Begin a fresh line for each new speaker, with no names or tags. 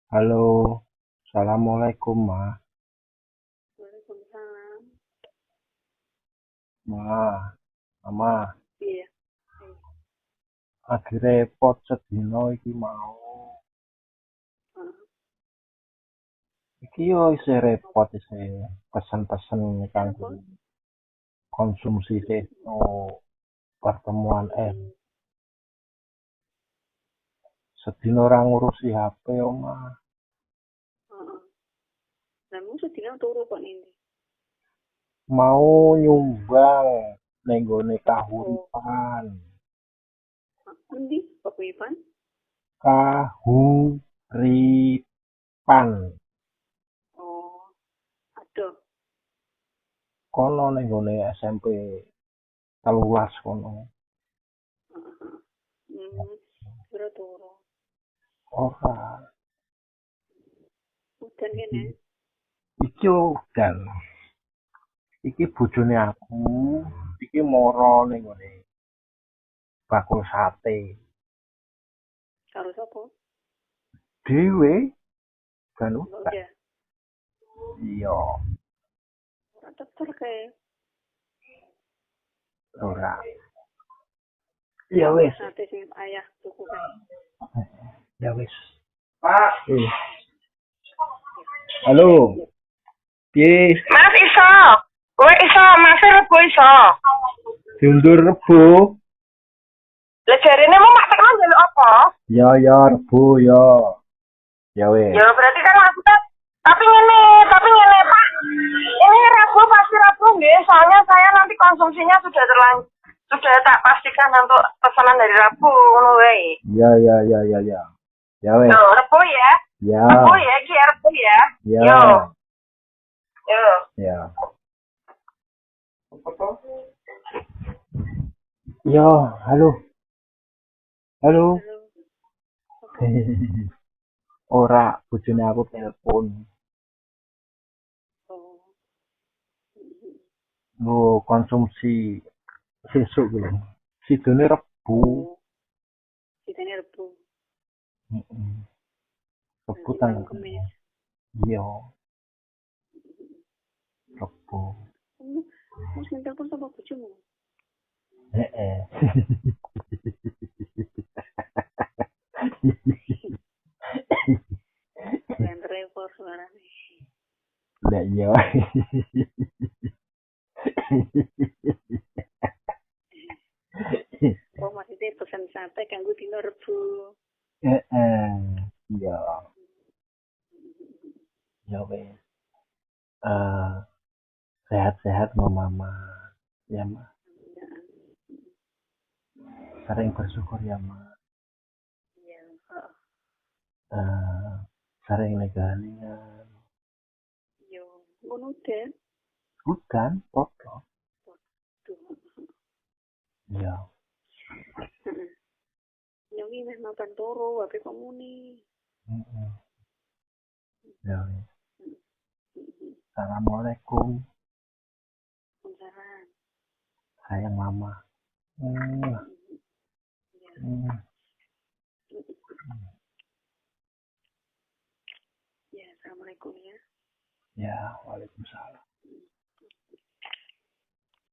Halo, assalamualaikum ma.
Waalaikumsalam.
Mama,
Iya.
lagi repot sedino iki mau.
Heeh.
Iki yo isih repot isih pesen-pesen kanggo
Kenapa?
konsumsi sesno pertemuan
Hmm.
sedino ora ngurusi HP oma.
Heeh. Namun sedina turu kok ini.
Mau nyumbang ning gone
Oh,
kahuripan.
endi paguyuban?
Kahuripan.
Oh, aduh.
Kono ning gone SMP 13 kono.
Heeh. Hmm. Turu turu.
Ora.
Udan kene.
Iki udan. Iki bojone aku, iki mara ning ngene bakul sate.
Karo sapa?
Dhewe kan
Mbak
udan.
udah.
Iya,
Ora teter kae.
ora. Ya wis,
Sate sing ayah tuku kae.
ya wis. Pak.
Ya.
Halo. Piye
Mas iso. Kowe iso, Mas Rebo iso.
diundur rebo?
Lah jarene mau mak tekno njaluk apa?
Ya rebo ya. Ya wis.
Ya berarti kan maksudnya tapi ngene Pak. Ini Rebo pasti Rebo nggih, soalnya saya nanti konsumsinya sudah tak pastikan untuk pesanan dari Rabu ngono wae.
Ya. Ya wis.
Yo, Rebo ya.
Ya.
Rebo ya, iki Rebo ya.
Ya.
Yo. Yo.
Ya. Ya, halo. Halo.
Halo. Apa?
Ora, bojone aku telepon.
Oh.
Nggo konsumsi sesuk kuwi. Sidone Rebo.
Oh. Sidane Rebo.
Heeh. Rebo
Nanti
tanggal
malam Kamis.
iya, Rebo.
Kamu sing telepon sama bojomu?
Heeh.
Keren repot suarane.
Lah iya.
Oh, maksudnya pesan sate kanggo dino Rebo.
Heeh. Iya, ya wes. Sehat-sehat mau mama. Ya, Ma.
Ya,
Sering bersyukur ya, Ma.
ya. Heeh.
Eh, Sering lega-lega.
Yo, ngono deh.
Bukan, foto.
Waduh.
Iya.
Heeh. Nyongi meh makan toro, wae kok muni.
Heeh. Ya wes.
Heeh.
Assalamualaikum.
Saran.
Sayang mama. Hmm.
Ya.
Hmm.
Ya, assalamualaikum ya.
Ya, waalaikumsalam.